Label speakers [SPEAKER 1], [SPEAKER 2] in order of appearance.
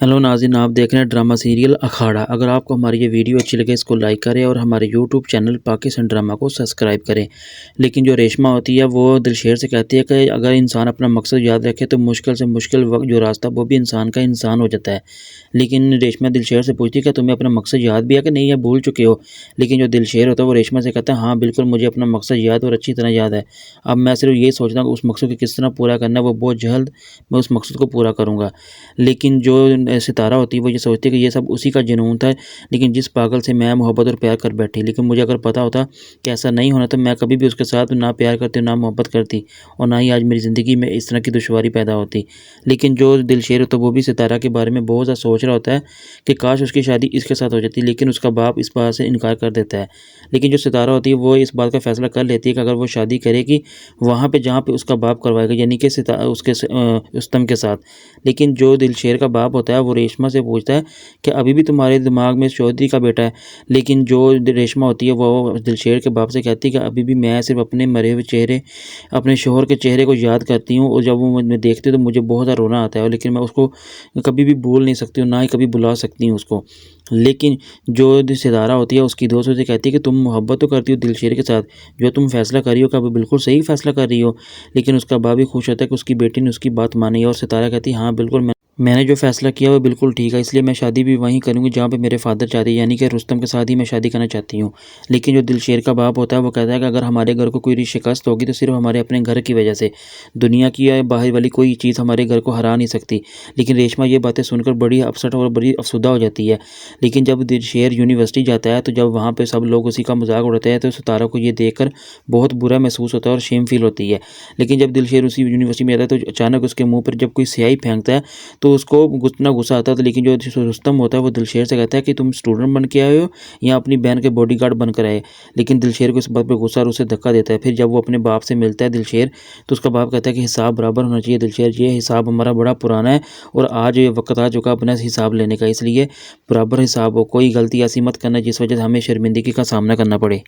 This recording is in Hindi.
[SPEAKER 1] हेलो नाज़रीन, आप देख रहे हैं ड्रामा सीरियल अखाड़ा। अगर आपको हमारी ये वीडियो अच्छी लगे इसको लाइक करें और हमारे यूट्यूब चैनल पाकिस्तान ड्रामा को सब्सक्राइब करें। लेकिन जो रेशमा होती है वो दिलशेर से कहती है कि अगर इंसान अपना मकसद याद रखे तो मुश्किल से मुश्किल वक्त जो रास्ता वो भी इंसान का इंसान हो जाता है। लेकिन रेशमा दिलशेर से पूछती है कि तुम्हें अपना मकसद याद भी है कि नहीं, या भूल चुके हो। लेकिन जो दिलशेर होता है वो रेशमा से कहता है हाँ बिल्कुल, मुझे अपना मकसद याद और अच्छी तरह याद है। अब मैं सिर्फ ये सोचता हूँ कि उस मकसद को किस तरह पूरा करना है, वो बहुत जल्द मैं उस मकसद को पूरा करूँगा। लेकिन जो सितारा होती है वो ये सोचती है कि ये सब उसी का जुनून था, लेकिन जिस पागल से मैं मोहब्बत और प्यार कर बैठी। लेकिन मुझे अगर पता होता कि ऐसा नहीं होना तो मैं कभी भी उसके साथ ना प्यार करती, ना मोहब्बत करती, और ना ही आज मेरी ज़िंदगी में इस तरह की दुश्वारी पैदा होती। लेकिन जो दिलशेर होता है वो भी सितारा के बारे में बहुत ज़्यादा सोच रहा होता है कि काश उसकी शादी इसके साथ हो जाती, लेकिन उसका बाप इस बात से इनकार कर देता है। लेकिन जो सितारा होती है वो इस बात का फैसला कर लेती है कि अगर वो शादी करेगी वहाँ पे जहाँ पे उसका बाप करवाएगा, यानी कि रुस्तम के साथ। लेकिन जो दिलशेर का बाप होता है वो रेशमा से पूछता है कि अभी भी तुम्हारे दिमाग में चौधरी का बेटा है। लेकिन जो रेशमा होती है वो दिलशेर के बाप से कहती है कि अभी भी मैं सिर्फ अपने मरे हुए चेहरे, अपने शोहर के चेहरे को याद करती हूँ, और जब वो मैं देखती हूँ तो मुझे बहुत ज़्यादा रोना आता है, लेकिन मैं उसको कभी भी भूल नहीं सकती हूँ, ना ही कभी बुला सकती हूँ उसको। लेकिन जो सितारा होती है उसकी दोस्त उसे कहती है कि तुम मोहब्बत तो करती हो दिलशेर के साथ, जो तुम फैसला कर रही हो क्या वो बिल्कुल सही फैसला कर रही हो। लेकिन उसका बाप भी खुश होता है कि उसकी बेटी ने उसकी बात मानी है, और सितारा कहती है हाँ बिल्कुल, मैंने जो फ़ैसला किया वो बिल्कुल ठीक है, इसलिए मैं शादी भी वहीं करूँगी जहाँ पे मेरे फ़ादर चाहते हैं, यानी कि रुस्तम के साथ ही मैं शादी करना चाहती हूँ। लेकिन जो दिलशेर का बाप होता है वो कहता है कि अगर हमारे घर को कोई शिकस्त होगी तो सिर्फ़ हमारे अपने घर की वजह से, दुनिया की या बाहर वाली कोई चीज़ हमारे घर को हरा नहीं सकती। लेकिन रेशमा ये बातें सुनकर बड़ी अपसेट और बड़ी अफसुदा हो जाती है। लेकिन जब दिलशेर यूनिवर्सिटी जाता है तो जब वहाँ पर सब लोग उसी का मजाक उड़ाते हैं तो सितारा को ये देख बहुत बुरा महसूस होता है और शेम फील होती है। लेकिन जब दिलशेर उसी यूनिवर्सिटी में आता है तो अचानक उसके मुँह पर जब कोई स्याही फेंकता है तो उसको इतना गुस्सा आता था। लेकिन जो रुस्तम होता है वो दिलशेर से कहता है कि तुम स्टूडेंट बन के आए हो या अपनी बहन के बॉडीगार्ड बनकर आए। लेकिन दिलशेर को इस बात पे गुस्सा और उसे धक्का देता है। फिर जब वो अपने बाप से मिलता है दिलशेर, तो उसका बाप कहता है कि हिसाब बराबर होना चाहिए दिलशेर, ये हिसाब हमारा बड़ा पुराना है और आज ये वक्त आ चुका अपना हिसाब लेने का, इसलिए बराबर हिसाब हो, कोई गलती ऐसी मत करना जिस वजह से हमें शर्मिंदगी का सामना करना पड़े।